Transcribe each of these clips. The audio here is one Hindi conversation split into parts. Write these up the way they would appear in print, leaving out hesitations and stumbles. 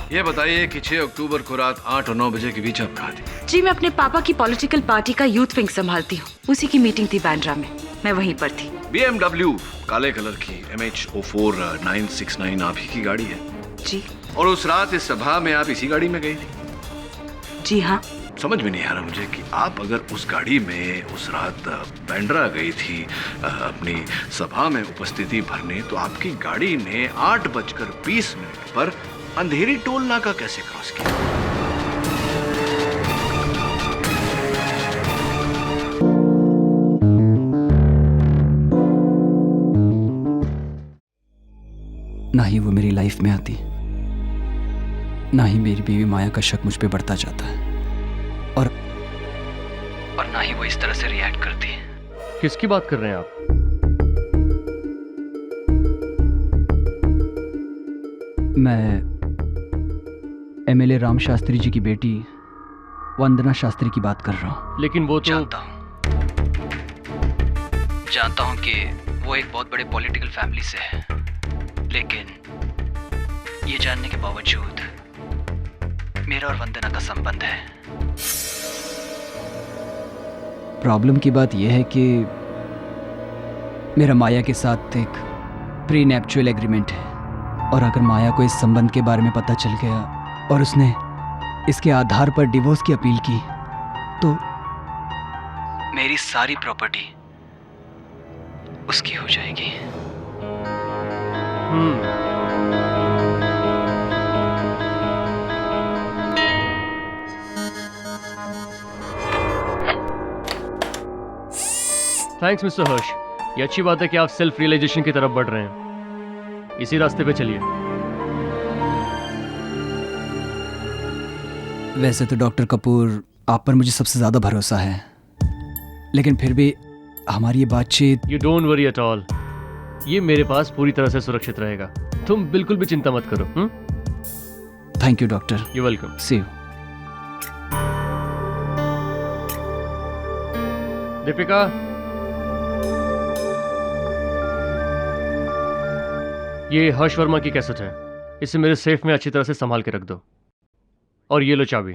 ये बताइए कि 6 अक्टूबर को रात 8 और 9 बजे के बीच आप कहाँ थी? जी मैं अपने पापा की पॉलिटिकल पार्टी का यूथ विंग संभालती हूँ। उसी की मीटिंग थी बांद्रा में, मैं वहीं पर थी। BMW काले कलर की MH04969 आप ही की गाड़ी है? जी। और उस रात इस सभा में आप इसी गाड़ी में गई थी? जी हाँ। समझ में नहीं आ रहा मुझे कि आप अगर उस गाड़ी में उस रात बांद्रा गई थी अपनी सभा में उपस्थिति भरने, तो आपकी गाड़ी ने 8:20 पर अंधेरी टोल नाका कैसे क्रॉस किया? ना ही वो मेरी लाइफ में आती, ना ही मेरी बीवी माया का शक मुझ पे बढ़ता जाता है, और ना ही वो इस तरह से रिएक्ट करती है। किसकी बात कर रहे हैं आप? मैं MLA राम शास्त्री जी की बेटी वंदना शास्त्री की बात कर रहा हूँ। लेकिन वो तो जानता हूँ कि वो एक बहुत बड़े पॉलिटिकल फैमिली से है, लेकिन ये जानने के बावजूद मेरा और वंदना का संबंध है। प्रॉब्लम की बात यह है कि मेरा माया के साथ एक प्रीनेप्चुअल एग्रीमेंट है, और अगर माया को इस संबंध के बारे में पता चल गया और उसने इसके आधार पर डिवोर्स की अपील की, तो मेरी सारी प्रॉपर्टी उसकी हो जाएगी। थैंक्स मिस्टर हर्ष, ये अच्छी बात है कि आप सेल्फ रियलाइजेशन की तरफ बढ़ रहे हैं। इसी रास्ते पे चलिए। वैसे तो डॉक्टर कपूर, आप पर मुझे सबसे ज्यादा भरोसा है, लेकिन फिर भी हमारी ये बातचीत। You don't worry at all, ये मेरे पास पूरी तरह से सुरक्षित रहेगा। तुम बिल्कुल भी चिंता मत करो। Thank you doctor. You welcome. See you. Deepika, ये हर्ष वर्मा की कैसेट है, इसे मेरे सेफ में अच्छी तरह से संभाल के रख दो। और ये लो चाबी।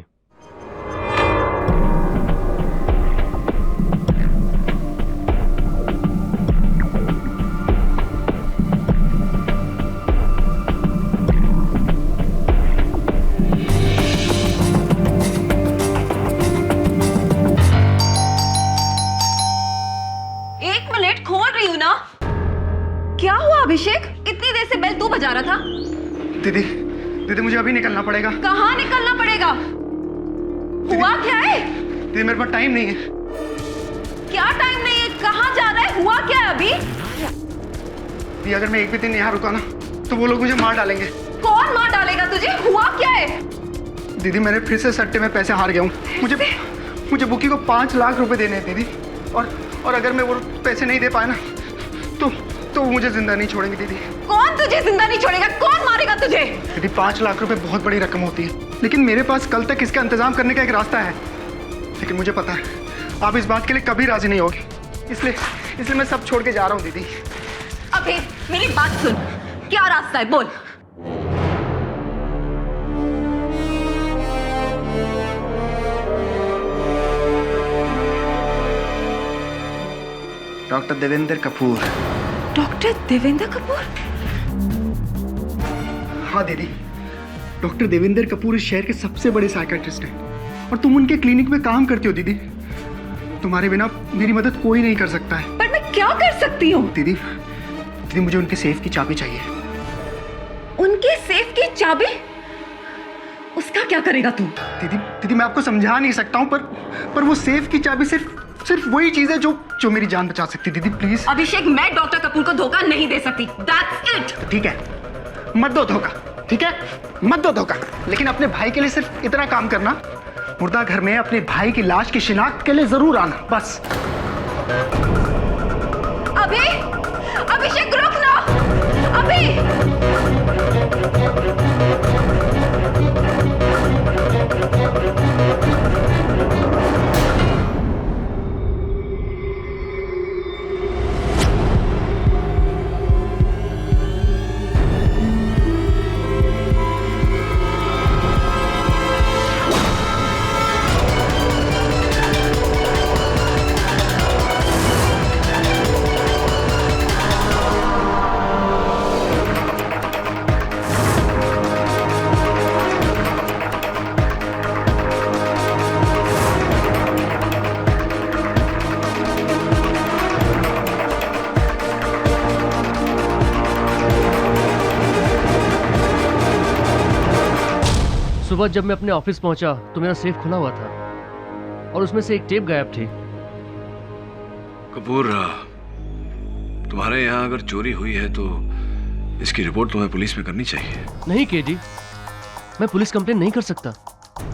एक मिनट, खोल रही हूँ ना। क्या हुआ अभिषेक, इतनी देर से बेल तू बजा रहा था? दीदी, दीदी मुझे अभी निकलना पड़ेगा। कहाँ निकलना पड़ेगा? हुआ क्या है? दीदी मेरे पास टाइम नहीं है। क्या टाइम नहीं है? कहाँ जा रहा है? हुआ क्या है अभी? दीदी अगर मैं एक भी दिन यहाँ रुका ना, तो वो लोग मुझे मार डालेंगे। कौन मार डालेगा तुझे? हुआ क्या है? दीदी मैंने फिर से सट्टे में पैसे हार गया हूँ। मुझे बुकी को 5 लाख रुपए देने हैं दीदी, और अगर मैं वो पैसे नहीं दे पाया ना, तो मुझे जिंदा नहीं छोड़ेंगे दीदी। कौन तुझे जिंदा नहीं छोड़ेगा? कौन मारेगा तुझे? दीदी 5 लाख रुपए बहुत बड़ी रकम होती है, लेकिन मेरे पास कल तक इसका इंतजाम करने का एक रास्ता है। लेकिन मुझे पता है आप इस बात के लिए कभी राजी नहीं होगे, इसलिए मैं सब छोड़ के जा रहा हूँ दीदी। अबे मेरी बात सुन, क्या रास्ता है बोल। डॉक्टर देवेंद्र कपूर। डॉक्टर देवेंद्र कपूर? हाँ दीदी, डॉक्टर देवेंद्र कपूर इस शहर के सबसे बड़े साइकियाट्रिस्ट हैं, और तुम उनके क्लिनिक में काम करती हो दीदी। तुम्हारे बिना मेरी मदद कोई नहीं कर सकता है। पर मैं क्या कर सकती हूँ? दीदी मुझे उनके सेफ की चाबी चाहिए। उनके सेफ की चाबी? उसका क्या करेगा तू? दीदी मैं आपको समझा नहीं सकता हूँ, पर वो सेफ की चाबी सिर्फ वही चीज है जो मेरी जान बचा सकती। दीदी प्लीज। अभिषेक, मैं डॉक्टर कपूर को धोखा नहीं दे सकती। That's it। ठीक है, मत दो धोखा, ठीक है, मत दो धोखा, लेकिन अपने भाई के लिए सिर्फ इतना काम करना, मुर्दा घर में अपने भाई की लाश की शिनाख्त के लिए जरूर आना, बस। अभिषेक रुक ना। सुबह जब मैं अपने ऑफिस पहुंचा तो मेरा सेफ खुला हुआ था और उसमें से एक टेप गायब थी। कपूर, तुम्हारे यहाँ अगर चोरी हुई है तो इसकी रिपोर्ट तुम्हें पुलिस में करनी चाहिए। नहीं केडी, मैं पुलिस कंप्लेन नहीं कर सकता।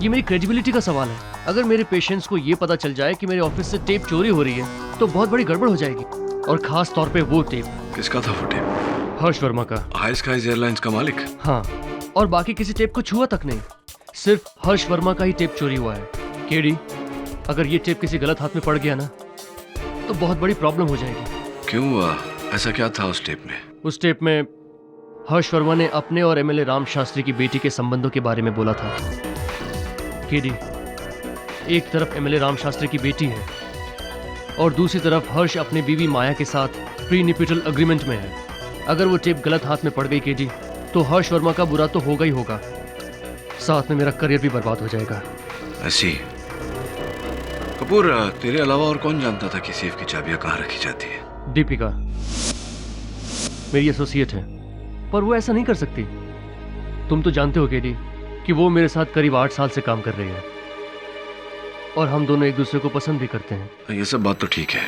ये मेरी क्रेडिबिलिटी का सवाल है। अगर मेरे पेशेंट्स को ये पता चल जाए कि मेरे ऑफिस से टेप चोरी हो रही है तो बहुत बड़ी गड़बड़ हो जाएगी। और खास तौर पे वो टेप। किसका था वो टेप? हर्ष वर्मा का। हाई स्काईज एयरलाइंस का मालिक? हाँ, और बाकी किसी टेप को छुआ तक नहीं। सिर्फ हर्ष वर्मा का ही टेप चोरी हुआ है। केडी, अगर ये टेप किसी गलत हाथ में पड़ गया ना तो बहुत बड़ी प्रॉब्लम हो जाएगी। क्यों? ऐसा क्या था उस टेप में? उस टेप में हर्ष वर्मा ने अपने और एमएलए राम शास्त्री की बेटी के संबंधों के बारे में बोला था। केडी, एक तरफ एमएलए राम शास्त्री की बेटी है और दूसरी तरफ हर्ष अपनी बीवी माया के साथ प्री निपिटल एग्रीमेंट में है। अगर वो टेप गलत हाथ में पड़ गई केडी तो हर्ष वर्मा का बुरा तो होगा ही होगा, साथ में मेरा करियर भी बर्बाद हो जाएगा। ऐसी? कपूर, तेरे अलावा और कौन जानता था कि सेफ की चाबियां कहाँ रखी जाती है? दीपिका मेरी एसोसिएट है, पर वो ऐसा नहीं कर सकती। तुम तो जानते हो केडी कि वो मेरे साथ करीब 8 साल से काम कर रही है और हम दोनों एक दूसरे को पसंद भी करते हैं। ये सब बात तो ठीक है,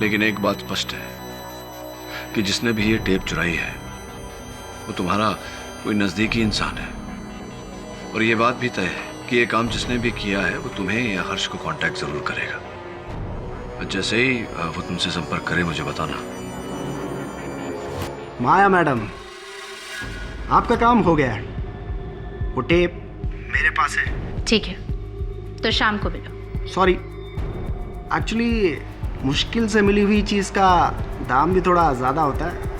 लेकिन एक बात स्पष्ट है कि जिसने भी ये टेप चुराई है वो तुम्हारा कोई नजदीकी इंसान है। और ये बात भी तय है कि ये काम जिसने भी किया है वो तुम्हें या हर्ष को कांटेक्ट जरूर करेगा। जैसे ही वो तुमसे संपर्क करे मुझे बताना। माया मैडम, आपका काम हो गया है। वो टेप मेरे पास है। ठीक है, तो शाम को मिलो। सॉरी, एक्चुअली मुश्किल से मिली हुई चीज़ का दाम भी थोड़ा ज़्यादा होता है।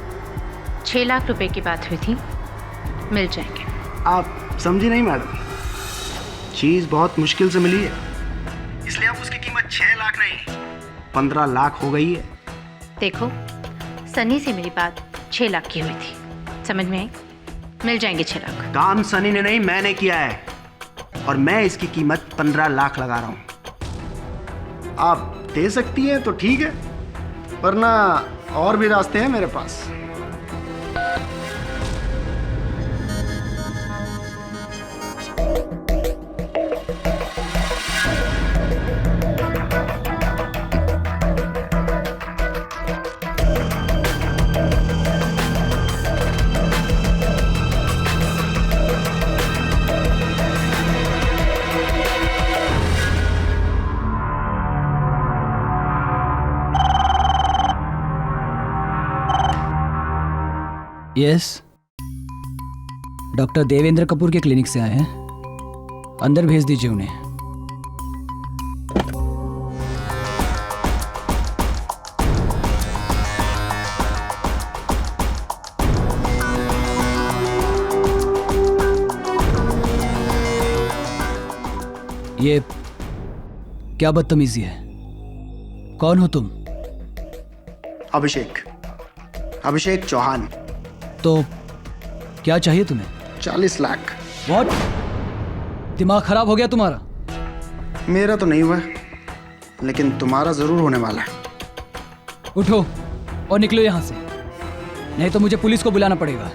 6 लाख रुपए की बात हुई थी, मिल जाएंगे। आप समझी नहीं मैडम, चीज़ बहुत मुश्किल से मिली है, इसलिए अब उसकी कीमत 6 लाख नहीं 15 लाख हो गई है। देखो, सनी से मेरी बात 6 लाख की हुई थी, समझ में आई? मिल जाएंगे 6 लाख। काम सनी ने नहीं, मैंने किया है और मैं इसकी कीमत 15 लाख लगा रहा हूँ। आप दे सकती हैं तो ठीक है, वरना और भी रास्ते हैं मेरे पास। यस, डॉक्टर देवेंद्र कपूर के क्लिनिक से आए हैं। अंदर भेज दीजिए उन्हें। ये क्या बदतमीजी है? कौन हो तुम? अभिषेक चौहान। तो क्या चाहिए तुम्हें? 40 लाख। व्हाट? दिमाग खराब हो गया तुम्हारा? मेरा तो नहीं हुआ, लेकिन तुम्हारा जरूर होने वाला है। उठो और निकलो यहाँ से, नहीं तो मुझे पुलिस को बुलाना पड़ेगा।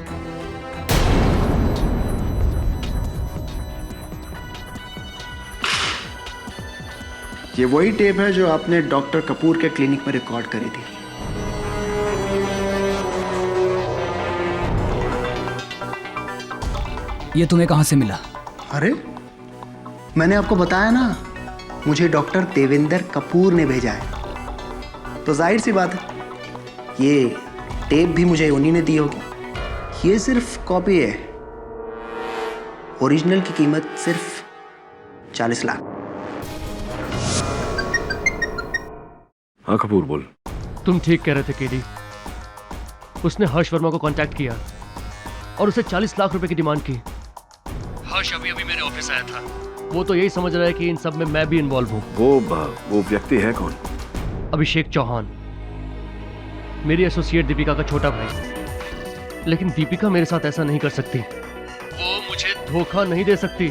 ये वही टेप है जो आपने डॉक्टर कपूर के क्लिनिक में रिकॉर्ड करी थी। ये तुम्हें कहाँ से मिला? अरे, मैंने आपको बताया ना, मुझे डॉक्टर देवेंद्र कपूर ने भेजा है। तो जाहिर सी बात है, ये टेप भी मुझे उन्हीं ने दी होगी। ये सिर्फ कॉपी है, ओरिजिनल की कीमत सिर्फ 40 लाख। हाँ कपूर, बोल। तुम ठीक कह रहे थे केडी। उसने हर्ष वर्मा को कांटेक्ट किया और उसे 40 लाख रुपए की डिमांड की। हर्ष अभी मेरे ऑफिस आया था। वो तो यही समझ रहा है कि इन सब में मैं भी इन्वॉल्व हूँ। वो व्यक्ति है कौन? अभिषेक चौहान, मेरी एसोसिएट दीपिका का छोटा भाई। लेकिन दीपिका मेरे साथ ऐसा नहीं कर सकती। वो मुझे धोखा नहीं दे सकती।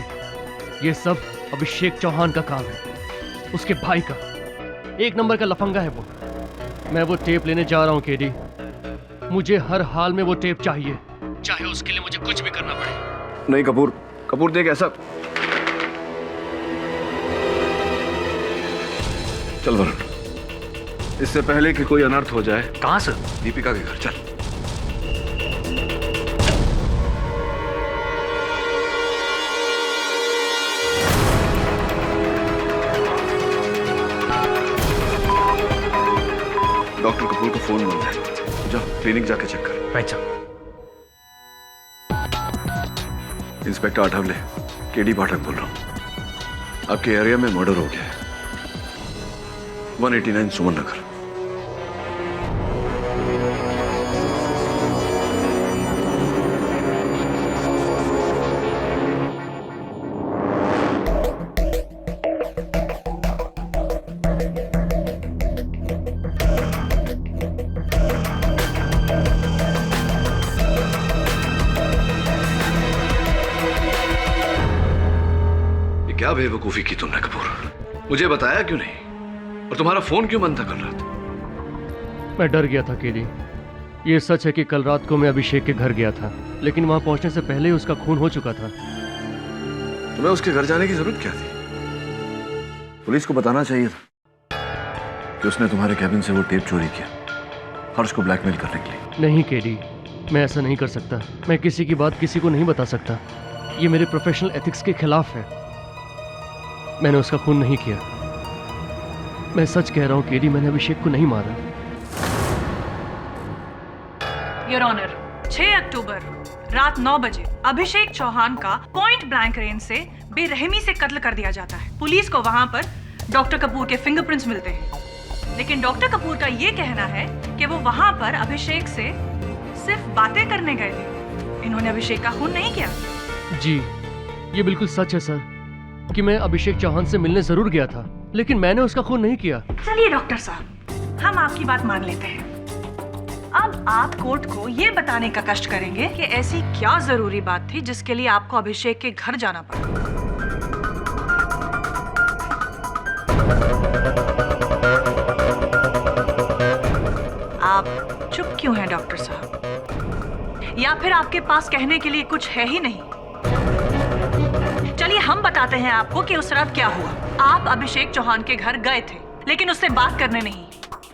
ये सब अभिषेक चौहान का काम है, उसके भाई का। एक नंबर का लफंगा है वो। मैं वो टेप लेने जा रहा हूँ केडी। मुझे हर हाल में वो टेप चाहिए, चाहे उसके लिए मुझे कुछ भी करना पड़े। नहीं कपूर, कपूर देख ऐसा। चल वरुण, इससे पहले कि कोई अनर्थ हो जाए। कहां सर? दीपिका के घर चल। डॉक्टर कपूर का फोन बंद है, जाओ क्लिनिक जाके चेक कर। Right sir. Inspector Athavale, KD Pathak बोल रहा हूं। आपके एरिया में मर्डर हो गया है, 189 सुमन नगर। क्या बेवकूफी की तुमने कपूर? मुझे बताया क्यों नहीं? और तुम्हारा फोन क्यों बंद था कल रात? मैं डर गया था केडी। ये सच है कि कल रात को मैं अभिषेक के घर गया था, लेकिन वहां पहुंचने से पहले ही उसका खून हो चुका था। तुम्हें उसके घर जाने की जरूरत क्या थी? पुलिस को बताना चाहिए था कि उसने तुम्हारे कैबिन से वो टेप चोरी किया, हर्ष को ब्लैकमेल करने के लिए। नहीं केडी, मैं ऐसा नहीं कर सकता। मैं किसी की बात किसी को नहीं बता सकता। ये मेरे प्रोफेशनल एथिक्स के खिलाफ है। मैंने उसका खून नहीं किया। मैं सच कह रहा हूं केडी, मैंने अभिषेक को नहीं मारा। योर ऑनर, 6 अक्टूबर रात 9 बजे अभिषेक चौहान का पॉइंट ब्लैंक रेंज से बेरहमी से कत्ल कर दिया जाता है। पुलिस को वहां पर डॉक्टर कपूर के फिंगरप्रिंट्स मिलते हैं, लेकिन डॉक्टर कपूर का ये कहना है कि वो वहां पर अभिषेक से सिर्फ बातें करने गए थे। इन्होंने अभिषेक का खून नहीं किया। जी, ये बिल्कुल सच है सर कि मैं अभिषेक चौहान से मिलने जरूर गया था, लेकिन मैंने उसका खून नहीं किया। चलिए डॉक्टर साहब, हम आपकी बात मान लेते हैं। अब आप कोर्ट को ये बताने का कष्ट करेंगे कि ऐसी क्या जरूरी बात थी जिसके लिए आपको अभिषेक के घर जाना पड़ा। आप चुप क्यों हैं डॉक्टर साहब? या फिर आपके पास कहने के लिए कुछ है ही नहीं? चलिए हम बताते हैं आपको कि उस रात क्या हुआ। आप अभिषेक चौहान के घर गए थे, लेकिन उससे बात करने नहीं,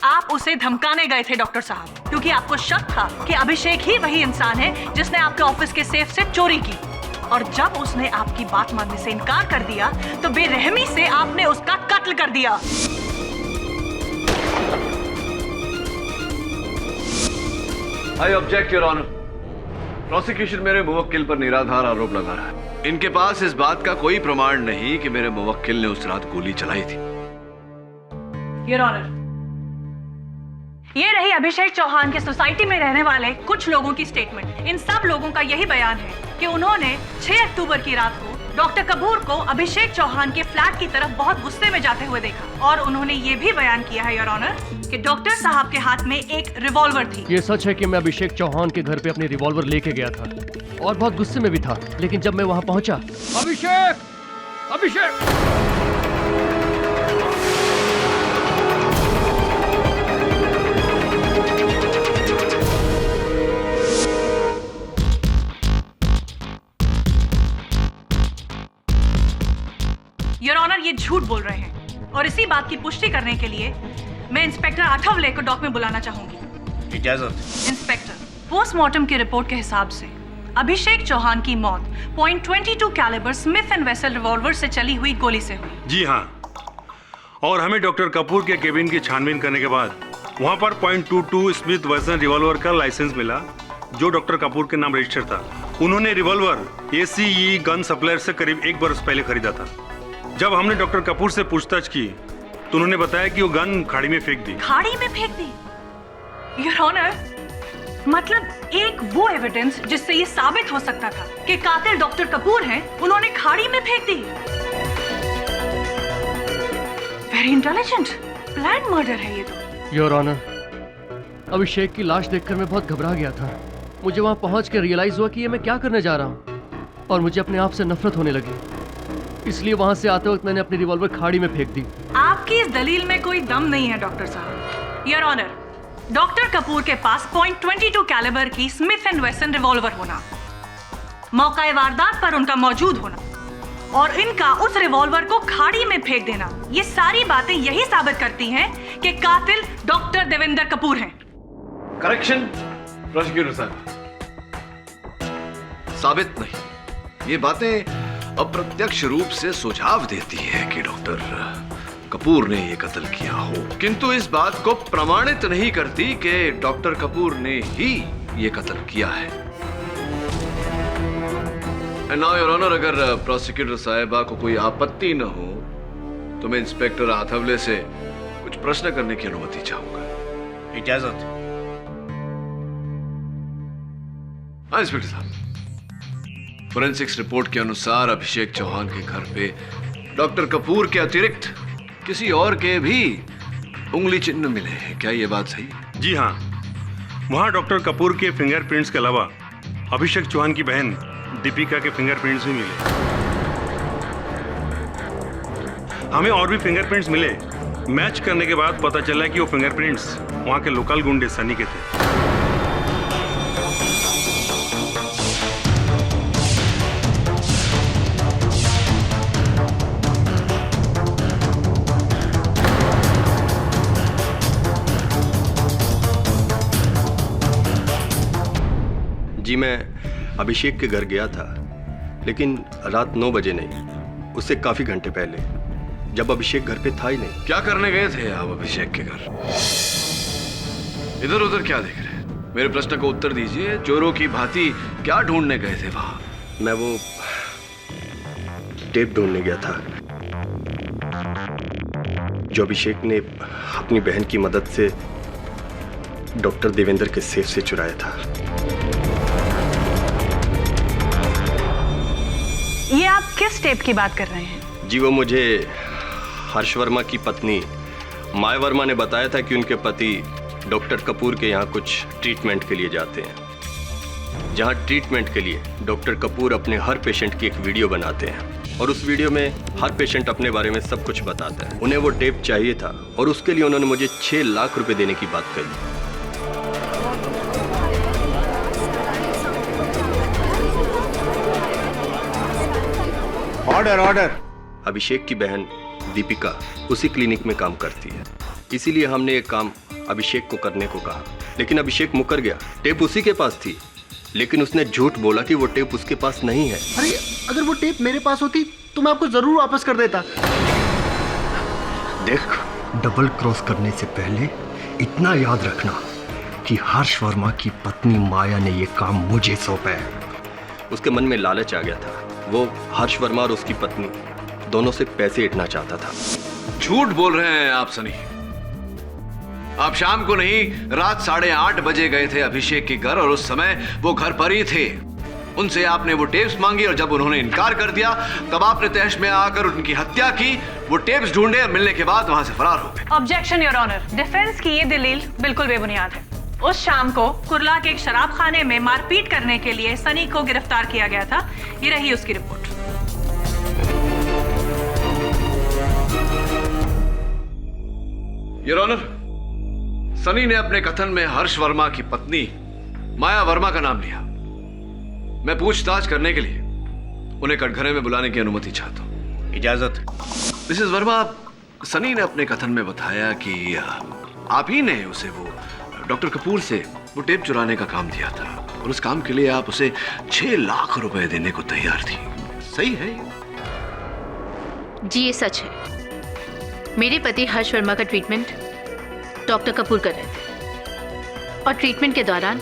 आप उसे धमकाने गए थे डॉक्टर साहब, क्योंकि आपको शक था कि अभिषेक ही वही इंसान है जिसने आपके ऑफिस के सेफ से चोरी की। और जब उसने आपकी बात मानने से इनकार कर दिया तो बेरहमी से आपने उसका कत्ल कर दिया। I object your honour. Prosecution मेरे मुवक्किल पर निराधार आरोप लगा रहा है। इनके पास इस बात का कोई प्रमाण नहीं कि मेरे मुवक्किल ने उस रात गोली चलाई थी। योर ऑनर, ये रही अभिषेक चौहान के सोसाइटी में रहने वाले कुछ लोगों की स्टेटमेंट। इन सब लोगों का यही बयान है कि उन्होंने 6 अक्टूबर की रात को डॉक्टर कपूर को अभिषेक चौहान के फ्लैट की तरफ बहुत गुस्से में जाते हुए देखा। और उन्होंने ये भी बयान किया है योर ऑनर कि डॉक्टर साहब के हाथ में एक रिवॉल्वर थी। ये सच है कि मैं अभिषेक चौहान के घर पे अपनी रिवॉल्वर लेके गया था और बहुत गुस्से में भी था, लेकिन जब मैं वहां पहुंचा, अभिषेक योर ऑनर, ये झूठ बोल रहे हैं। और इसी बात की पुष्टि करने के लिए मैं इंस्पेक्टर आठवले को डॉक में बुलाना चाहूंगी। इजाजत। इंस्पेक्टर, पोस्टमार्टम की रिपोर्ट के हिसाब से अभिषेक चौहान की मौत .22 calibre Smith and Wesson revolver से चली हुई गोली से हुई। जी हाँ, और हमें डॉक्टर कपूर के केबिन की छानबीन करने के बाद वहाँ पर .22 स्मिथ वेसल रिवॉल्वर का लाइसेंस मिला जो डॉक्टर कपूर के नाम रजिस्टर था। उन्होंने रिवॉल्वर ACE गन सप्लायर से करीब 1 बरस पहले खरीदा था। जब हमने डॉक्टर कपूर से पूछताछ की तो उन्होंने बताया कि वो गन खाड़ी में फेंक दी। खाड़ी में फेंक दी? योर ऑनर, मतलब एक वो एविडेंस जिससे ये साबित हो सकता था कि कातिल डॉक्टर कपूर हैं, उन्होंने खाड़ी में फेंक दी। वेरी इंटेलिजेंट, प्लान मर्डर है ये तो। योर ऑनर, अभिषेक की लाश देखकर मैं बहुत घबरा गया था। मुझे वहां पहुंच के रियलाइज हुआ कि ये मैं क्या करने जा रहा हूं और मुझे अपने आप से नफरत होने लगी। इसलिए वहां से आते वक्त मैंने अपनी रिवॉल्वर खाड़ी में फेंक दी। आपकी इस दलील में कोई दम नहीं है डॉक्टर साहब। योर ऑनर, डॉक्टर कपूर के पास .22 कैलिबर की स्मिथ एंड वेसन रिवॉल्वर होना मौका वारदात पर उनका मौजूद होना और इनका उस रिवॉल्वर को खाड़ी में फेंक देना, ये सारी बातें यही साबित करती हैं कि कातिल डॉक्टर देवेंद्र कपूर हैं। करेक्शन प्रोसिक्यूटर साहब, साबित नहीं, ये बातें अप्रत्यक्ष रूप से सुझाव देती हैं कि डॉक्टर कपूर ने ये कत्ल किया हो, किंतु इस बात को प्रमाणित नहीं करती कि डॉक्टर कपूर ने ही ये कत्ल किया है। एंड नाउ योर ऑनर, अगर प्रोसिक्यूटर साहिबा को कोई आपत्ति न हो तो मैं इंस्पेक्टर आथवले से कुछ प्रश्न करने की अनुमति चाहूंगा। इजाजत। हाँ इंस्पेक्टर साहब, फोरेंसिक्स रिपोर्ट के अनुसार अभिषेक चौहान के घर पे डॉक्टर कपूर के अतिरिक्त किसी और के भी उंगली चिन्ह मिले हैं, क्या ये बात सही? जी हाँ, वहाँ डॉक्टर कपूर के फिंगरप्रिंट्स के अलावा अभिषेक चौहान की बहन दीपिका के फिंगरप्रिंट्स भी मिले। हमें और भी फिंगरप्रिंट्स मिले। मैच करने के बाद पता चला कि वो फिंगरप्रिंट्स वहाँ के लोकल गुंडे सनी के थे। जी, मैं अभिषेक के घर गया था, लेकिन रात 9 बजे नहीं, उससे काफी घंटे पहले, जब अभिषेक घर पे था ही नहीं। क्या करने गए थे आप अभिषेक के घर? इधर उधर क्या देख रहे हैं? मेरे प्रश्न को उत्तर दीजिए। चोरों की भांति क्या ढूंढने गए थे वहां? मैं वो टेप ढूंढने गया था जो अभिषेक ने अपनी बहन की मदद से डॉक्टर देवेंद्र के सेफ से चुराया था। ये आप किस टेप की बात कर रहे हैं? जी, वो मुझे हर्ष वर्मा की पत्नी माया वर्मा ने बताया था कि उनके पति डॉक्टर कपूर के यहाँ कुछ ट्रीटमेंट के लिए जाते हैं, जहाँ ट्रीटमेंट के लिए डॉक्टर कपूर अपने हर पेशेंट की एक वीडियो बनाते हैं और उस वीडियो में हर पेशेंट अपने बारे में सब कुछ बताता है। उन्हें वो टेप चाहिए था और उसके लिए उन्होंने मुझे 6 लाख रुपए देने की बात कही। Order order. अभिषेक की बहन दीपिका उसी क्लिनिक में काम करती है, इसीलिए हमने एक काम अभिषेक को करने को कहा, लेकिन अभिषेक मुकर गया। टेप उसी के पास थी, लेकिन उसने झूठ बोला कि वो टेप उसके पास नहीं है। अरे, अगर वो टेप मेरे पास होती तो मैं आपको जरूर वापस कर देता। देख, डबल क्रॉस करने से पहले इतना याद रखना कि हर्ष वर्मा की पत्नी माया ने ये काम मुझे सौंपा है। उसके मन में लालच आ गया था। वो हर्ष वर्मा और उसकी पत्नी दोनों से पैसे ऐंठना चाहता था। झूठ बोल रहे हैं आप सनी। आप शाम को नहीं, रात 8:30 बजे गए थे अभिषेक के घर और उस समय वो घर पर ही थे। उनसे आपने वो टेप्स मांगी और जब उन्होंने इनकार कर दिया तब आपने तहश में आकर उनकी हत्या की। वो टेप्स ढूंढे और मिलने के बाद वहां से फरार हो गए। ऑब्जेक्शन योर ऑनर, डिफेंस की ये दलील बिल्कुल बेबुनियाद है। उस शाम को कुर्ला के एक शराब खाने में मारपीट करने के लिए सनी को गिरफ्तार किया गया था। ये रही उसकी रिपोर्ट। योर ऑनर, सनी ने अपने कथन में हर्ष वर्मा की पत्नी माया वर्मा का नाम लिया। मैं पूछताछ करने के लिए उन्हें कटघरे में बुलाने की अनुमति चाहता हूं। इजाजत। मिसेस वर्मा, सनी ने अपने कथन में बताया कि आप ही ने उसे वो डॉक्टर कपूर से वो टेप चुराने का काम दिया था और उस काम के लिए आप उसे 6 लाख रुपए देने को तैयार थी। सही है? जी, ये सच है। मेरे पति हर्ष वर्मा का ट्रीटमेंट डॉक्टर कपूर कर रहे थे और ट्रीटमेंट के दौरान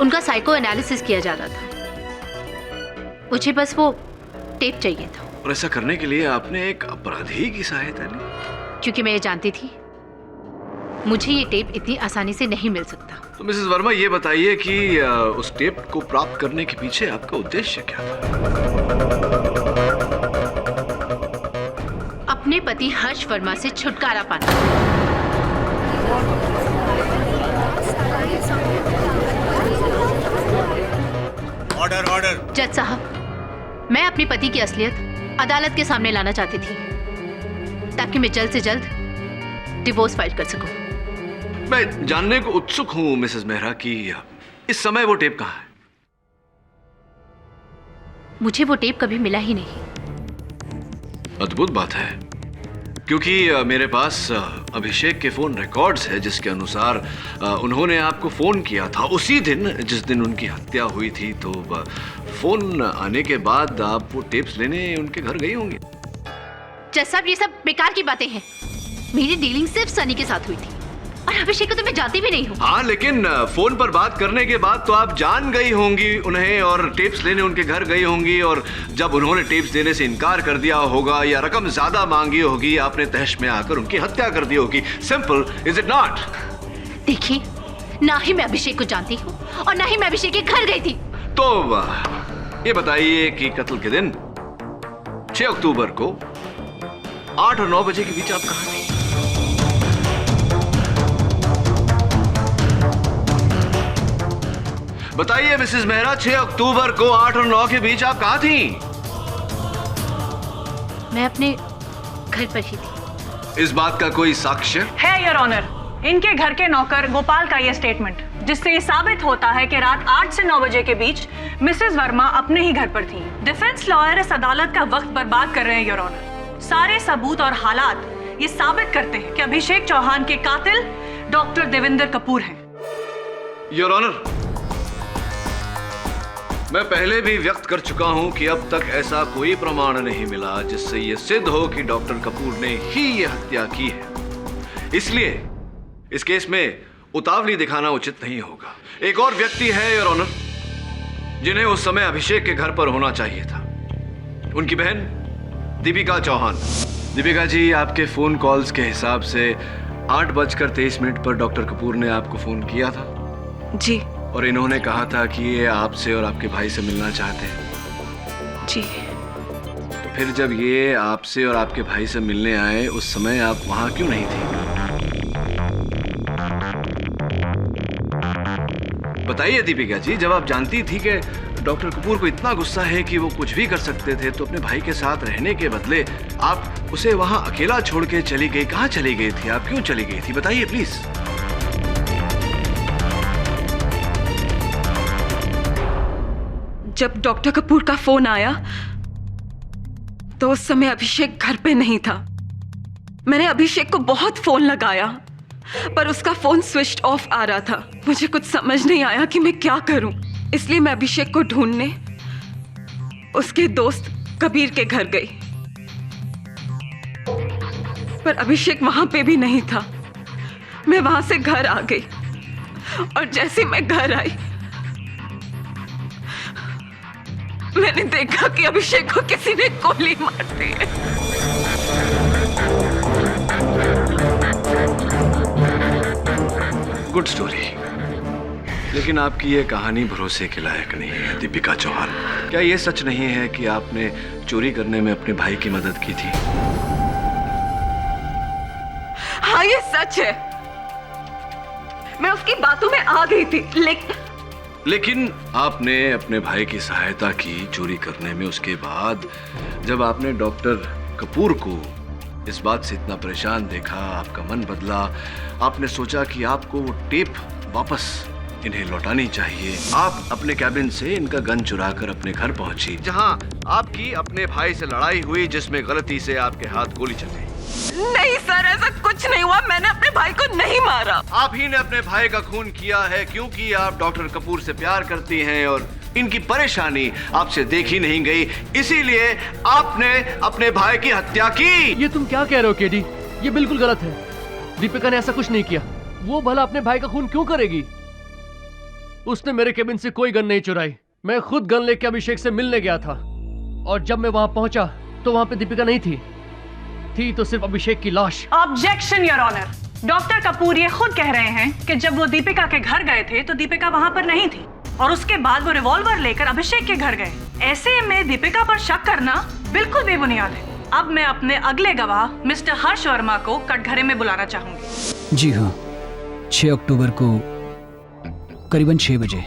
उनका साइको एनालिसिस किया जा रहा था। मुझे बस वो टेप चाहिए था। और ऐसा करने के लिए आपने एक अपराधी की सहायता ली? क्योंकि मैं ये जानती थी मुझे ये टेप इतनी आसानी से नहीं मिल सकता। तो मिसेस वर्मा, ये बताइए कि उस टेप को प्राप्त करने के पीछे आपका उद्देश्य क्या था? अपने पति हर्ष वर्मा से छुटकारा पाना। Order order. जज साहब, मैं अपने पति की असलियत अदालत के सामने लाना चाहती थी ताकि मैं जल्द से जल्द डिवोर्स फाइल कर सकूं। मैं जानने को उत्सुक हूं मिसेस मेहरा कि इस समय वो टेप कहां है? मुझे वो टेप कभी मिला ही नहीं। अद्भुत बात है, क्योंकि मेरे पास अभिषेक के फोन रिकॉर्ड्स है जिसके अनुसार उन्होंने आपको फोन किया था उसी दिन जिस दिन उनकी हत्या हुई थी। तो फोन आने के बाद आप वो टेप्स लेने उनके घर गई होंगी। जज साहब, ये सब बेकार की बातें हैं। मेरी डीलिंग सिर्फ सनी के साथ हुई थी और अभिषेक को तो मैं जानती भी नहीं हूँ। हाँ, लेकिन फोन पर बात करने के बाद तो आप जान गई होंगी उन्हें और टेप्स लेने उनके घर गई होंगी, और जब उन्होंने टेप्स देने से इनकार कर दिया होगा या रकम ज्यादा मांगी होगी, आपने तहश में आकर उनकी हत्या कर दी होगी। Simple, is it not? देखिए, ना ही मैं अभिषेक को जानती हूँ और ना ही मैं अभिषेक के घर गई थी। तो ये बताइए कि कत्ल के दिन 6 अक्टूबर को 8 और 9 बजे के बीच आप कहाँ थी? बताइए मिसेस मेहरा, 6 अक्टूबर को 8 और 9 के बीच आप कहाँ थी? मैं अपने घर पर ही थी। इस बात का कोई साक्ष्य है योर ऑनर, इनके घर के नौकर गोपाल का ये स्टेटमेंट, जिससे ये साबित होता है कि रात 8 से 9 बजे के बीच मिसेस वर्मा अपने ही घर पर थी। डिफेंस लॉयर इस अदालत का वक्त बर्बाद कर रहे हैं योर ऑनर। सारे सबूत और हालात ये साबित करते हैं कि अभिषेक चौहान के कातिल डॉक्टर देवेंद्र कपूर हैं। योर ऑनर, मैं पहले भी व्यक्त कर चुका हूं कि अब तक ऐसा कोई प्रमाण नहीं मिला जिससे यह सिद्ध हो कि डॉक्टर कपूर ने ही यह हत्या की है। इसलिए इस केस में उतावली दिखाना उचित नहीं होगा। एक और व्यक्ति है योर ऑनर जिन्हें उस समय अभिषेक के घर पर होना चाहिए था, उनकी बहन दीपिका चौहान। दीपिका जी, आपके फोन कॉल्स के हिसाब से 8:23 पर डॉक्टर कपूर ने आपको फोन किया था जी। और इन्होंने कहा था कि ये आपसे और आपके भाई से मिलना चाहते हैं। जी। तो फिर जब ये आपसे और आपके भाई से मिलने आए उस समय आप वहां क्यों नहीं थी? बताइए दीपिका जी, जब आप जानती थी कि डॉक्टर कपूर को इतना गुस्सा है कि वो कुछ भी कर सकते थे, तो अपने भाई के साथ रहने के बदले आप उसे वहां अकेला छोड़ के चली गई। कहाँ चली गई थी आप? क्यों चली गई थी? बताइए प्लीज। जब डॉक्टर कपूर का फोन आया तो उस समय अभिषेक घर पे नहीं था। मैंने अभिषेक को बहुत फोन लगाया पर उसका फोन स्विच ऑफ आ रहा था। मुझे कुछ समझ नहीं आया कि मैं क्या करूं, इसलिए मैं अभिषेक को ढूंढने उसके दोस्त कबीर के घर गई, पर अभिषेक वहां पे भी नहीं था। मैं वहां से घर आ गई और जैसे मैं घर आई मैंने देखा कि अभिषेक को किसी ने गोली मार दी है। गुड स्टोरी, लेकिन आपकी ये कहानी भरोसे के लायक नहीं है दीपिका चौहान। क्या ये सच नहीं है कि आपने चोरी करने में अपने भाई की मदद की थी? हाँ, ये सच है। मैं उसकी बातों में आ गई थी, लेकिन आपने अपने भाई की सहायता की चोरी करने में। उसके बाद जब आपने डॉक्टर कपूर को इस बात से इतना परेशान देखा, आपका मन बदला, आपने सोचा कि आपको वो टेप वापस इन्हें लौटानी चाहिए। आप अपने कैबिन से इनका गन चुराकर अपने घर पहुंची, जहां आपकी अपने भाई से लड़ाई हुई जिसमें गलती से आपके हाथ गोली चल गई। नहीं सर, ऐसा कुछ नहीं हुआ। मैंने अपने भाई को नहीं मारा। आप ही ने अपने भाई का खून किया है क्योंकि आप डॉक्टर कपूर से प्यार करती हैं और इनकी परेशानी आपसे देखी नहीं गई, इसीलिए आपने अपने भाई की हत्या की। ये तुम क्या कह रहे हो केडी? ये बिल्कुल गलत है। दीपिका ने ऐसा कुछ नहीं किया। वो भला अपने भाई का खून क्यों करेगी? उसने मेरे केबिन से कोई गन नहीं चुराई। मैं खुद गन लेके अभिषेक से मिलने गया था और जब मैं वहां पहुंचा तो वहां पे दीपिका नहीं थी तो सिर्फ अभिषेक की लाश। Objection your honour. Doctor Kapoor ये खुद कह रहे हैं कि जब वो दीपिका के घर गए थे तो दीपिका वहां पर नहीं थी और उसके बाद वो रिवॉल्वर लेकर अभिषेक के घर गए। ऐसे में दीपिका पर शक करना बिल्कुल बेबुनियाद है। अब मैं अपने अगले गवाह मिस्टर हर्ष वर्मा को कटघरे में बुलाना चाहूंगी। जी हाँ, 6 अक्टूबर को करीबन 6 बजे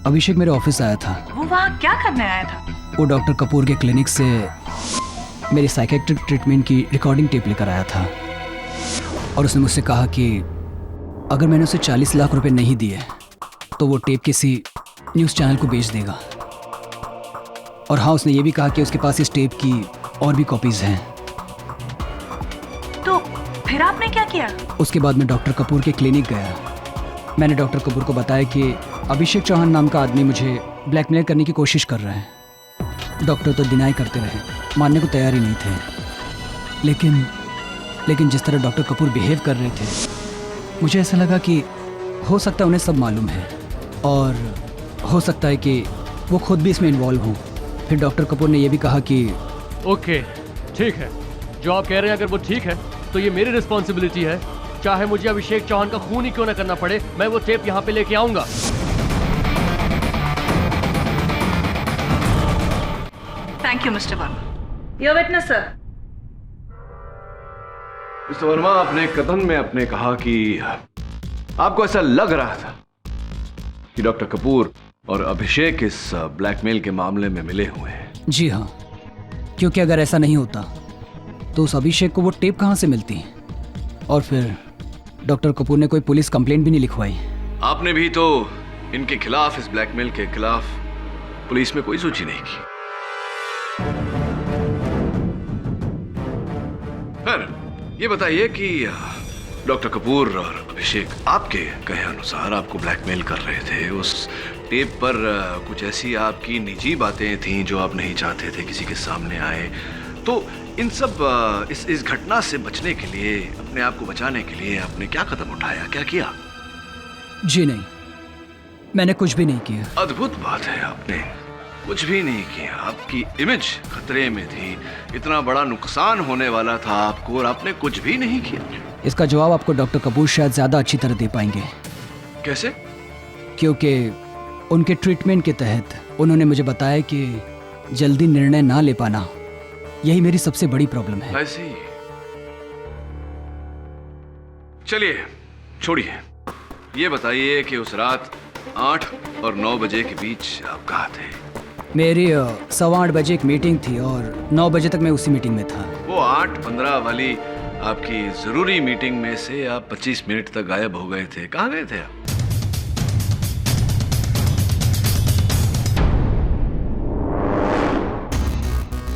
अभिषेक मेरे ऑफिस आया था। वो वहाँ क्या करने आया था? वो डॉक्टर कपूर के क्लिनिक से मेरी साइकेट्रिक ट्रीटमेंट की रिकॉर्डिंग टेप लेकर आया था और उसने मुझसे कहा कि अगर मैंने उसे 40 लाख रुपए नहीं दिए तो वो टेप किसी न्यूज़ चैनल को बेच देगा। और हाँ, उसने ये भी कहा कि उसके पास इस टेप की और भी कॉपीज़ हैं। तो फिर आपने क्या किया? उसके बाद मैं डॉक्टर कपूर के क्लिनिक गया। मैंने डॉक्टर कपूर को बताया कि अभिषेक चौहान नाम का आदमी मुझे ब्लैकमेल करने की कोशिश कर रहा है। डॉक्टर तो डिनाई करते रहे, मानने को तैयार ही नहीं थे। लेकिन जिस तरह डॉक्टर कपूर बिहेव कर रहे थे, मुझे ऐसा लगा कि हो सकता है उन्हें सब मालूम है और हो सकता है कि वो खुद भी इसमें इन्वॉल्व हों। फिर डॉक्टर कपूर ने यह भी कहा कि ओके, ठीक है, जो आप कह रहे हैं अगर वो ठीक है तो ये मेरी रिस्पॉन्सिबिलिटी है। चाहे मुझे अभिषेक चौहान का खून ही क्यों ना करना पड़े, मैं वो टेप यहाँ पे लेके आऊंगा। Thank you mister Verma. Your witness sir. Mister Verma, अपने कथन में आपने कहा कि आपको ऐसा लग रहा था कि डॉक्टर कपूर और अभिषेक इस ब्लैकमेल के मामले में मिले हुए हैं। जी हाँ, क्योंकि अगर ऐसा नहीं होता तो उस अभिषेक को वो टेप कहाँ से मिलती? और फिर डॉक्टर कपूर ने कोई पुलिस कंप्लेंट भी नहीं लिखवाई। आपने भी तो इनके खिलाफ, इस ब्लैकमेल के खिलाफ पुलिस में कोई सूची नहीं की। फिर ये बताइए कि डॉक्टर कपूर और अभिषेक आपके कहे अनुसार आपको ब्लैकमेल कर रहे थे। उस टेप पर कुछ ऐसी आपकी निजी बातें थीं जो आप नहीं चाहते थे किसी के सामने आए। तो इन सब इस घटना से बचने के लिए, अपने आप को बचाने के लिए आपने क्या कदम उठाया, क्या किया? जी नहीं, मैंने कुछ भी नहीं किया। अद्भुत बात है, आपने कुछ भी नहीं किया। आपकी इमेज खतरे में थी, इतना बड़ा नुकसान होने वाला था आपको और आपने कुछ भी नहीं किया। इसका जवाब आपको डॉक्टर कपूर शायद ज़्यादा अच्छी तरह दे पाएंगे। कैसे? क्योंकि उनके ट्रीटमेंट के तहत उन्होंने मुझे बताया कि जल्दी निर्णय ना ले पाना यही मेरी सबसे बड़ी प्रॉब्लम है। ऐसी? चलिए छोड़िए, ये बताइए कि उस रात 8 और 9 बजे के बीच आप कहाँ थे? मेरी 8:15 बजे एक मीटिंग थी और 9 बजे तक मैं उसी मीटिंग में था। वो 8:15 वाली आपकी जरूरी मीटिंग में से आप 25 मिनट तक गायब हो गए थे। कहाँ गए थे आप?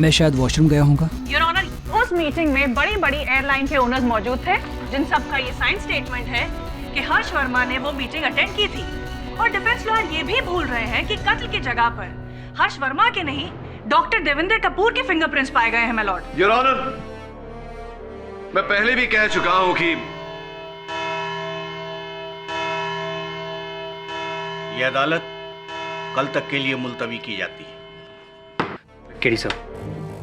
मैं शायद वॉशरूम गया हूँगा। योर ऑनर, उस मीटिंग में बड़ी बड़ी एयरलाइन के ओनर्स मौजूद थे, जिन सब का ये साइन स्टेटमेंट है कि हर्ष वर्मा ने वो मीटिंग अटेंड की थी। और डिफेंस लॉयर ये भी भूल रहे हैं कि कत्ल की जगह पर हर्ष वर्मा के नहीं, डॉक्टर देवेंद्र कपूर के फिंगरप्रिंट्स पाए गए हैं माय लॉर्ड। योर ऑनर, मैं पहले भी कह चुका हूं कि यह अदालत कल तक के लिए मुलतवी की जाती है। केडी साहब,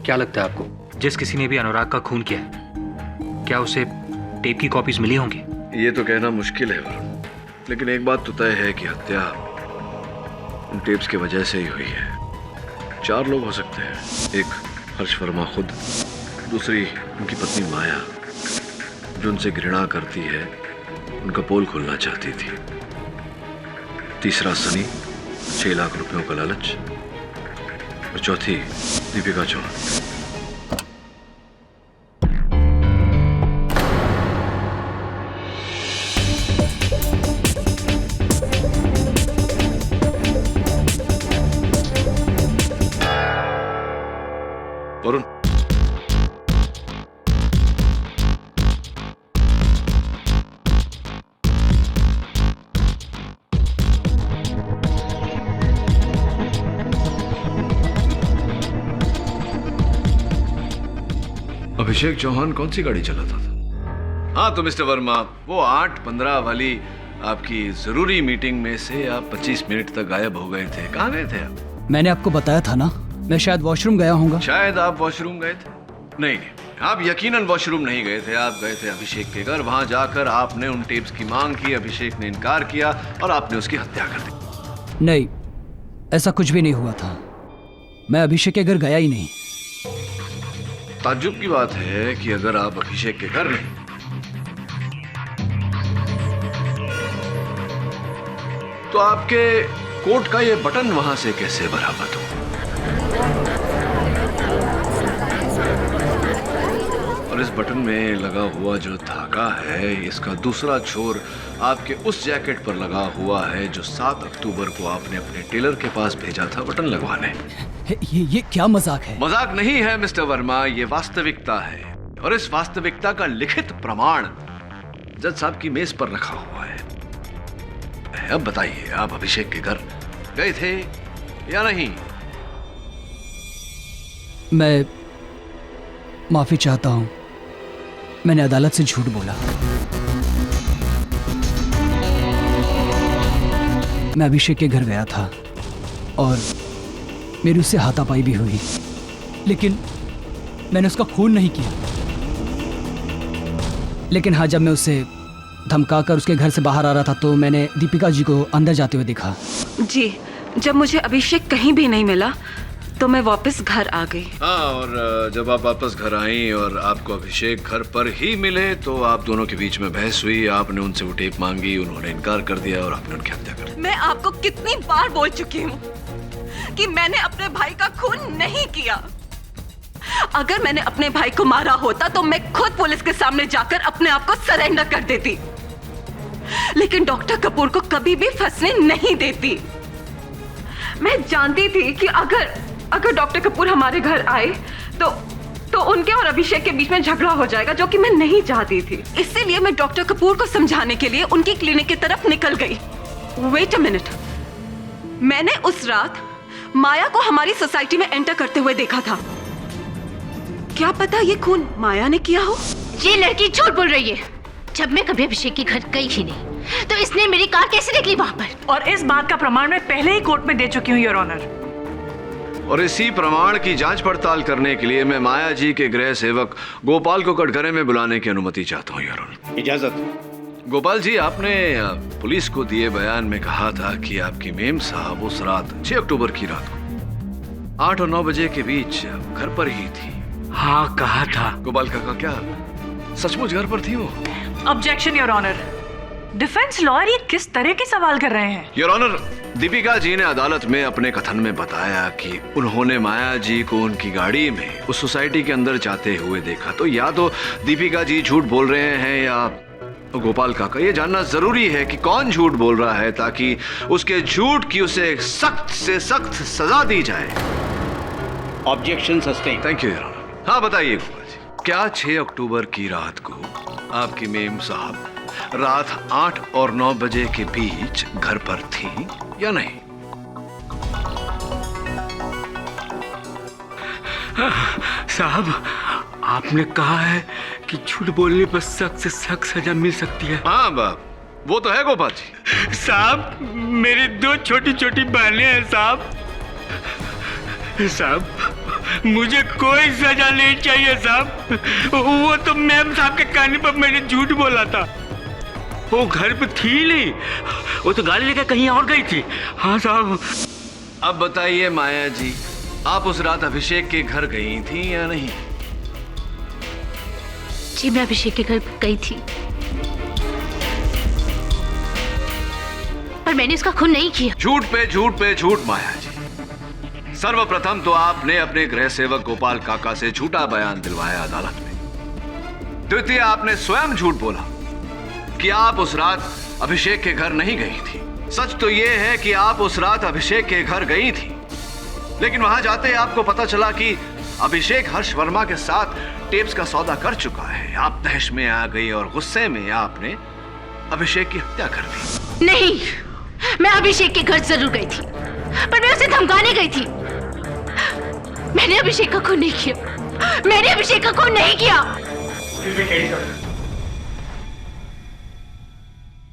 क्या लगता है आपको जिस किसी ने भी अनुराग का खून किया है, क्या उसे टेप की कॉपीज मिली होंगी? ये तो कहना मुश्किल है वरुण, लेकिन एक बात तो तय है कि हत्या उन टेप्स की वजह से ही हुई है। 4 लोग हो सकते हैं। एक हर्ष वर्मा खुद, दूसरी उनकी पत्नी माया जो उनसे घृणा करती है, उनका पोल खोलना चाहती थी। तीसरा सनी, 6 लाख रुपयों का लालच। और चौथी दीपिका चौहान। वरुण, अभिषेक चौहान कौन सी गाड़ी चलाता था? हाँ तो मिस्टर वर्मा, वो 8:15 वाली आपकी जरूरी मीटिंग में से आप 25 मिनट तक गायब हो गए थे। कहाँ गए थे आप? मैंने आपको बताया था ना, मैं शायद वॉशरूम गया हूँगा। शायद आप वॉशरूम गए थे? नहीं, आप यकीनन वॉशरूम नहीं गए थे। आप गए थे अभिषेक के घर। वहां जाकर आपने उन टेप्स की मांग की, अभिषेक ने इनकार किया और आपने उसकी हत्या कर दी। नहीं, ऐसा कुछ भी नहीं हुआ था। मैं अभिषेक के घर गया ही नहीं। ताज्जुब की बात है कि अगर आप अभिषेक के घर नहीं तो आपके कोट का ये बटन वहां से कैसे बरामद हो? और इस बटन में लगा हुआ जो धागा है, इसका दूसरा छोर आपके उस जैकेट पर लगा हुआ है जो 7 अक्टूबर को आपने अपने टेलर के पास भेजा था बटन लगवाने। ये क्या मजाक है? मजाक नहीं है मिस्टर वर्मा, ये वास्तविकता है और इस वास्तविकता का लिखित प्रमाण जज साहब की मेज पर रखा हुआ है। अब बताइए, आप अभिषेक के घर गए थे या नहीं? मैं माफी चाहता हूं, मैंने अदालत से झूठ बोला। मैं अभिषेक के घर गया था और मेरी उससे हाथापाई भी हुई, लेकिन मैंने उसका खून नहीं किया। लेकिन हाँ, जब मैं उसे धमकाकर उसके घर से बाहर आ रहा था तो मैंने दीपिका जी को अंदर जाते हुए देखा। जी, जब मुझे अभिषेक कहीं भी नहीं मिला तो मैं वापस घर आ गई। हाँ, और जब आप वापस घर आई और आपको अभिषेक घर पर ही मिले तो आप दोनों के बीच में बहस हुई। आपने उनसे वो टेप मांगी, उन्होंने इनकार कर दिया और आपने उनकी हत्या कर दी। मैं आपको कितनी बार बोल चुकी हूँ कि मैंने अपने भाई का खून नहीं किया। अगर मैंने अपने भाई को मारा होता तो मैं खुद पुलिस के सामने जाकर अपने आप को सरेंडर कर देती, लेकिन डॉक्टर कपूर को कभी भी फंसने नहीं देती। मैं जानती थी कि अगर डॉक्टर कपूर हमारे घर आए तो उनके और अभिषेक के बीच में झगड़ा हो जाएगा, जो कि मैं नहीं चाहती थी। इसीलिए मैं डॉक्टर कपूर को समझाने के लिए उनकी क्लिनिक की तरफ निकल गई। वेट अ मिनट, मैंने उस रात माया को हमारी सोसाइटी में एंटर करते हुए देखा था। क्या पता ये खून माया ने किया हो? ये लड़की झूठ बोल रही है। जब मैं कभी अभिषेक के घर गई ही नहीं तो इसने मेरी कार कैसे निकली वहां पर? और इस बात का प्रमाण मैं पहले ही कोर्ट में दे चुकी हूँ, योर ऑनर। और इसी प्रमाण की जांच पड़ताल करने के लिए मैं माया जी के गृह सेवक गोपाल को कटघरे में बुलाने की अनुमति चाहता हूँ, योर ऑनर। इजाजत। गोपाल जी, आपने पुलिस को दिए बयान में कहा था कि आपकी मेम साहब उस रात 6 अक्टूबर की रात को 8 और 9 बजे के बीच घर पर ही थी। हाँ, कहा था। गोपाल काका, क्या सचमुच घर पर थी वो? Objection your honour. Defence lawyer ये किस तरह के सवाल कर रहे हैं? योर ऑनर, दीपिका जी ने अदालत में अपने कथन में बताया कि उन्होंने माया जी को उनकी गाड़ी में उस सोसाइटी के अंदर जाते हुए देखा। तो या तो दीपिका जी झूठ बोल रहे हैं या गोपाल काका, ये जानना जरूरी है कि कौन झूठ बोल रहा है ताकि उसके झूठ की उसे सख्त से सख्त सजा दी जाए। Objection sustain. Thank you your honour. हाँ बताइए गोपाल जी, क्या 6 अक्टूबर की रात को आपकी मेम साहब रात 8 और 9 बजे के बीच घर पर थी या नहीं? साहब, आपने कहा है कि झूठ बोलने पर सख्त से सख्त सजा मिल सकती है। हाँ बाप, वो तो है गोपाल जी। साहब, मेरी 2 छोटी छोटी बहनें हैं साहब। मुझे कोई सजा नहीं चाहिए साहब। वो तो मैम साहब के कहने पर मैंने झूठ बोला था। वो घर पे थी नहीं, वो तो गाड़ी लेकर कहीं और गई थी। हाँ साहब। अब बताइए माया जी, आप उस रात अभिषेक के घर गई थी या नहीं? जी, मैं अभिषेक के घर गई थी, पर मैंने उसका खून नहीं किया। झूठ पे झूठ पे झूठ माया जी। सर्वप्रथम तो आपने अपने गृह सेवक गोपाल काका से झूठा बयान दिलवाया अदालत में। द्वितीय, आपने स्वयं झूठ बोला कि आप उस रात अभिषेक के घर नहीं गई थी। सच तो यह है कि आप उस रात अभिषेक के घर गई थी, लेकिन वहां जाते आपको पता चला कि अभिषेक हर्ष वर्मा के साथ टेप्स का सौदा कर चुका है। आप तहश में आ गई और गुस्से में आपने अभिषेक की हत्या कर दी। नहीं, मैं अभिषेक के घर जरूर गई थी, पर मैं उसे धमकाने गई थी। मैंने अभिषेक का खून नहीं किया। मैंने अभिषेक का खून नहीं किया।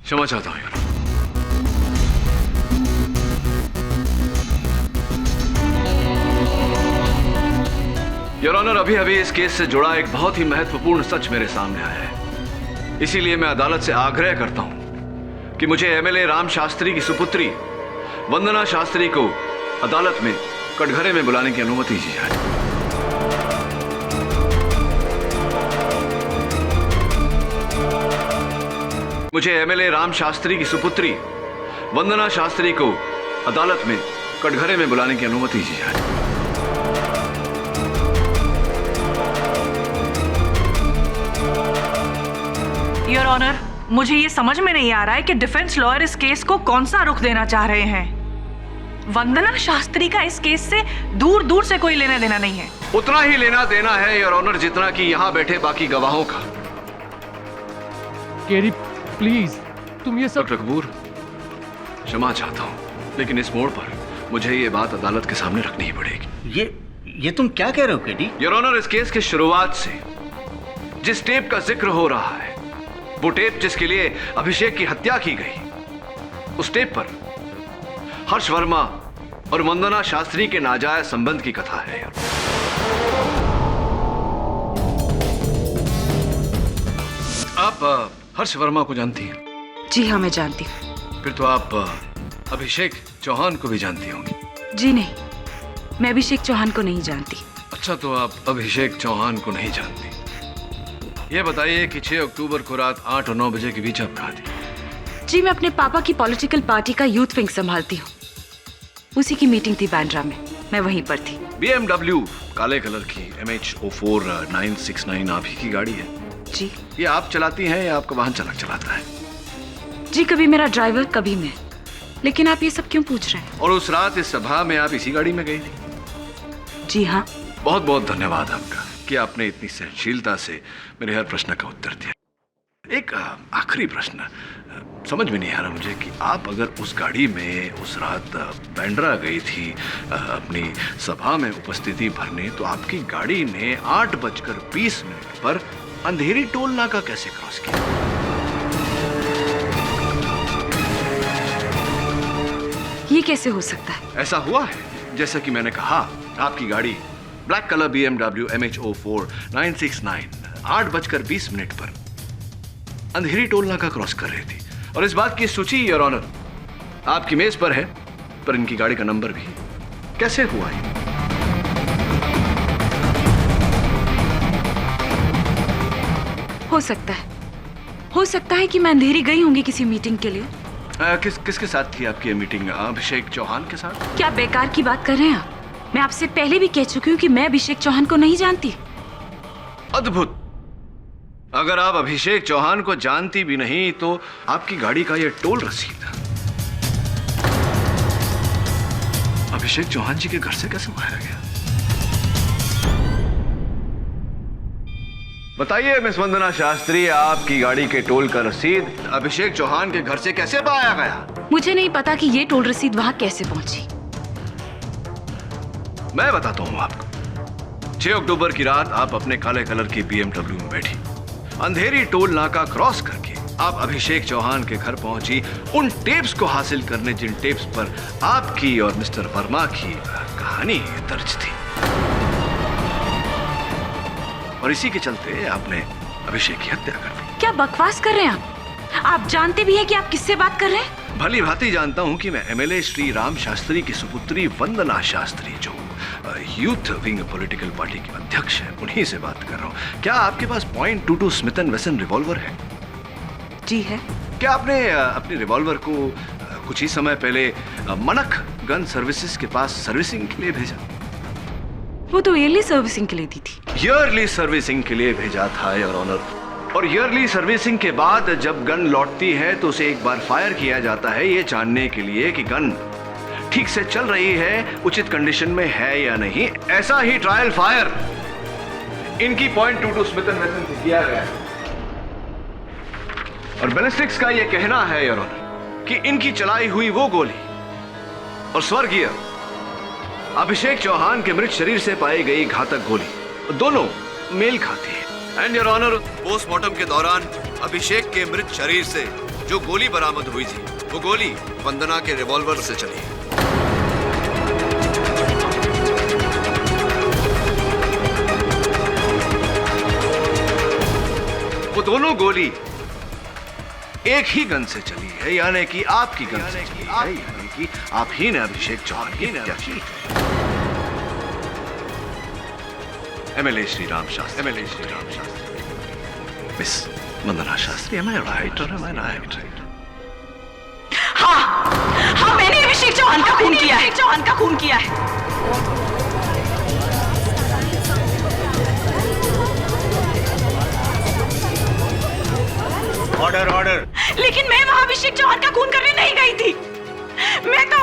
क्षमा चाहता हूं। योर ऑनर, अभी अभी इस केस से जुड़ा एक बहुत ही महत्वपूर्ण सच मेरे सामने आया है। इसीलिए मैं अदालत से आग्रह करता हूं कि मुझे एमएलए राम शास्त्री की सुपुत्री वंदना शास्त्री को अदालत में कटघरे में बुलाने की अनुमति दी जाए। मुझे एमएलए राम शास्त्री की सुपुत्री वंदना शास्त्री को अदालत में कटघरे में बुलाने की अनुमति दी जाए। योर ऑनर, मुझे ये समझ में नहीं आ रहा है कि डिफेंस लॉयर इस केस को कौन सा रुख देना चाह रहे हैं। वंदना शास्त्री का इस केस से दूर दूर से कोई लेना देना नहीं है। उतना ही लेना देना है योर ऑनर जितना कि यहाँ बैठे बाकी गवाहों का। केरी प्लीज, तुम ये सब। डॉक्टर कपूर, क्षमा चाहता हूँ, लेकिन इस मोड़ पर मुझे ये बात अदालत के सामने रखनी ही पड़ेगी। ये तुम क्या कह रहे हो केडी? योर ऑनर, इस केस की शुरुआत से जिस टेप का जिक्र हो रहा है, वो टेप जिसके लिए अभिषेक की हत्या की गई, उस टेप पर हर्ष वर्मा और वंदना शास्त्री के नाजायज संबंध की कथा है। आप हर्ष वर्मा को जानती हैं? जी हाँ, मैं जानती हूँ। फिर तो आप अभिषेक चौहान को भी जानती होंगी। जी नहीं, मैं अभिषेक चौहान को नहीं जानती। अच्छा, तो आप अभिषेक चौहान को नहीं जानती। ये बताइए कि 6 अक्टूबर को रात 8 और 9 बजे के बीच आप कहाँ थी? जी, मैं अपने पापा की पॉलिटिकल पार्टी का यूथ विंग संभालती हूँ। उसी की मीटिंग थी बांद्रा में, मैं वहीं पर थी। BMW काले कलर की MH04 969 आप ही की गाड़ी है? जी। ये आप चलाती हैं या आपका वाहन चालक चलाता है? जी, कभी मेरा ड्राइवर कभी मैं। लेकिन आप ये सब क्यों पूछ रहे हैं? और उस रात इस सभा में आप इसी गाड़ी में गई थी? जी हाँ। बहुत बहुत धन्यवाद आपका कि आपने इतनी सहनशीलता से मेरे हर प्रश्न का उत्तर दिया। एक आखिरी प्रश्न, समझ में नहीं आ रहा मुझे कि आप अगर उस गाड़ी में उस रात बांद्रा गई थी अपनी सभा में उपस्थिति भरने, तो आपकी गाड़ी ने 8:20 पर अंधेरी टोल नाका कैसे क्रॉस किया? ये कैसे हो सकता है? ऐसा हुआ है, जैसा कि मैंने कहा, आपकी गाड़ी ब्लैक कलर BMW MH04 969 8:20 पर अंधेरी टोल नाका क्रॉस कर रही थी। और इस बात की सूची योर ऑनर आपकी मेज पर है, पर इनकी गाड़ी का नंबर भी। कैसे हुआ ये? हो सकता है कि मैं अंधेरी गई होंगी किसी मीटिंग के लिए। किसके साथ थी आपकी मीटिंग? अभिषेक चौहान के साथ? क्या बेकार की बात कर रहे हैं आप? मैं आपसे पहले भी कह चुकी हूँ कि मैं अभिषेक चौहान को नहीं जानती। अद्भुत। अगर आप अभिषेक चौहान को जानती भी नहीं तो आपकी गाड़ी का यह टोल रसीद अभिषेक चौहान जी के घर से कैसे पाया गया? बताइए मिस वंदना शास्त्री, आपकी गाड़ी के टोल का रसीद अभिषेक चौहान के घर से कैसे पाया गया? मुझे नहीं पता कि ये टोल रसीद वहां कैसे पहुंची। मैं बताता हूं आपको। 6 अक्टूबर की रात आप अपने काले कलर की BMW में बैठी, अंधेरी टोल नाका क्रॉस करके आप अभिषेक चौहान के घर पहुंची उन टेप्स को हासिल करने जिन टेप्स पर आपकी और मिस्टर वर्मा की कहानी दर्ज थी। और इसी के चलते आपने अभिषेक की हत्या कर दी। क्या बकवास कर रहे हैं आप? आप जानते भी हैं कि आप किससे बात कर रहे हैं? भली भांति जानता हूं कि मैं MLA श्री राम शास्त्री की सुपुत्री वंदना शास्त्री, जो यूथ विंग पॉलिटिकल पार्टी के अध्यक्ष है, उन्हीं से बात कर रहा हूं। क्या आपके पास .22 स्मिथ एंड वेसन रिवॉल्वर है? जी है। क्या आपने अपने रिवॉल्वर को कुछ ही समय पहले मनक गन सर्विसेज के पास सर्विसिंग के लिए भेजा? वो तो ईयरली सर्विसिंग के लिए दी थी। ईयरली सर्विसिंग के लिए भेजा था योर ऑनर। और ईयरली सर्विसिंग के बाद जब गन लौटती है तो उसे एक बार फायर किया जाता है, ये जानने के लिए कि गन ठीक से चल रही है, उचित कंडीशन में है या नहीं। ऐसा ही ट्रायल फायर इनकी .22 स्मिथ एंड वेसन से किया गया है। और बैलिस्टिक्स का यह कहना है योर ऑनर कि इनकी चलाई हुई वो गोली और स्वर्गीय अभिषेक चौहान के मृत शरीर से पाई गई घातक गोली दोनों मेल खाती है। एंड योर ऑनर, पोस्टमार्टम के दौरान अभिषेक के मृत शरीर से जो गोली बरामद हुई थी, वो गोली वंदना के रिवॉल्वर से चली है। वो दोनों गोली एक ही गन से चली है, यानी कि आपकी गन से चली है, यानी कि आप ही ने अभिषेक चौहान की हत्या की। MLA Shri Ram Shastri, miss Vandana Shastri, am I right or am I right? हाँ, मैंने अभिषेक चौहान का खून किया है। चौहान का खून किया है। Order order. लेकिन मैं वहां अभिषेक चौहान का खून करने नहीं गई थी। मैं तो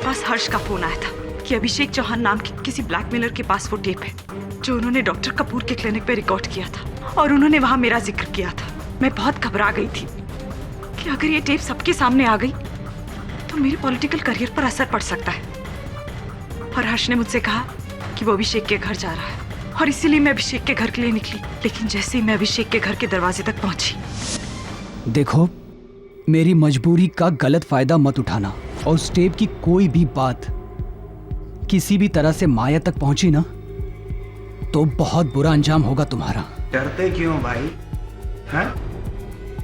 पास हर्ष का फोन आया था कि अभिषेक चौहान नाम के किसी ब्लैकमेलर के पास वो टेप है जो उन्होंने डॉक्टर कपूर के क्लिनिक पे रिकॉर्ड किया था, और उन्होंने वहां मेरा जिक्र किया था। मैं बहुत घबरा गई थी कि अगर ये टेप सबके सामने आ गई तो मेरे पॉलिटिकल करियर पर असर पड़ सकता है। और हर्ष ने मुझसे कहा कि वो अभिषेक के घर जा रहा है, और इसीलिए मैं अभिषेक के घर के लिए निकली। लेकिन जैसे ही मैं अभिषेक के घर के दरवाजे तक पहुंची, देखो, मेरी मजबूरी का गलत फायदा मत उठाना, और उस टेप की कोई भी बात किसी भी तरह से माया तक पहुंची ना तो बहुत बुरा अंजाम होगा तुम्हारा। डरते क्यों भाई? हैं?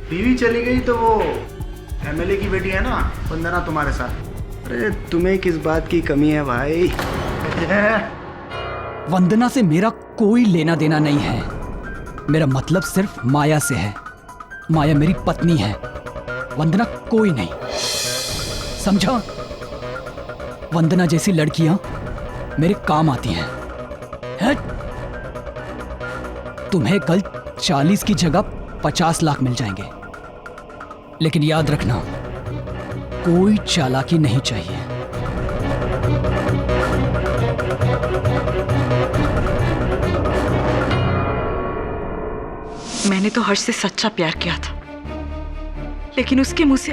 बीवी चली गई तो वो एमएलए की बेटी है ना, वंदना तुम्हारे साथ। अरे तुम्हें किस बात की कमी है भाई? वंदना से मेरा कोई लेना देना नहीं है। मेरा मतलब सिर्फ माया से है। माया मेरी पत्नी है, वंदना कोई नहीं, समझा? वंदना जैसी लड़कियां मेरे काम आती हैं। तुम्हें कल 40 की जगह 50 लाख मिल जाएंगे, लेकिन याद रखना, कोई चालाकी नहीं चाहिए। मैंने तो हर्ष से सच्चा प्यार किया था, लेकिन उसके मुंह से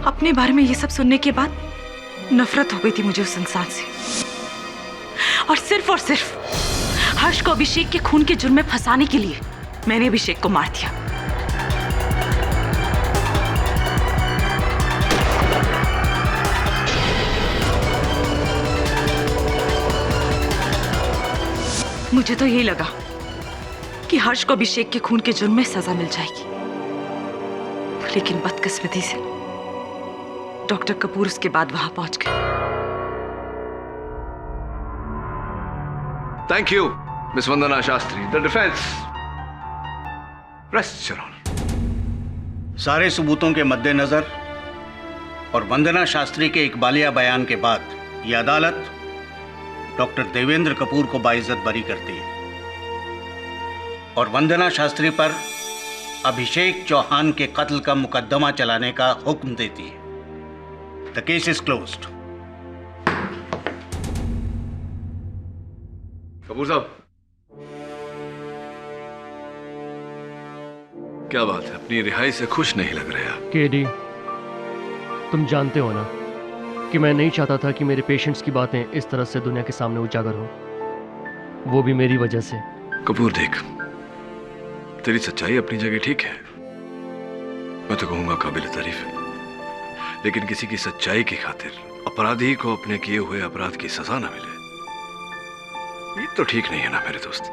अपने बारे में ये सब सुनने के बाद नफरत हो गई थी मुझे उस इंसान से। और सिर्फ हर्ष को अभिषेक के खून के जुर्म में फंसाने के लिए मैंने अभिषेक को मार दिया। मुझे तो यही लगा कि हर्ष को अभिषेक के खून के जुर्म में सजा मिल जाएगी, लेकिन बदकिस्मती से डॉक्टर कपूर उसके बाद वहां पहुंच गए। Thank you Miss Vandana Shastri. The defence rest your honour. सारे सबूतों के मद्देनजर और वंदना शास्त्री के इकबालिया बयान के बाद यह अदालत डॉक्टर देवेंद्र कपूर को बाइज्जत बरी करती है और वंदना शास्त्री पर अभिषेक चौहान के कत्ल का मुकदमा चलाने का हुक्म देती है। The case is closed. Kapoor साहब, क्या बात है, अपनी रिहाई से खुश नहीं लग रहे आप? केडी, तुम जानते हो ना कि मैं नहीं चाहता था कि मेरे पेशेंट्स की बातें इस तरह से दुनिया के सामने उजागर हो, वो भी मेरी वजह से। कपूर देख, तेरी सच्चाई अपनी जगह ठीक है, मैं तो कहूंगा काबिल तारीफ है, लेकिन किसी की सच्चाई की खातिर अपराधी को अपने किए हुए अपराध की सजा न मिले, ये तो ठीक नहीं है ना मेरे दोस्त।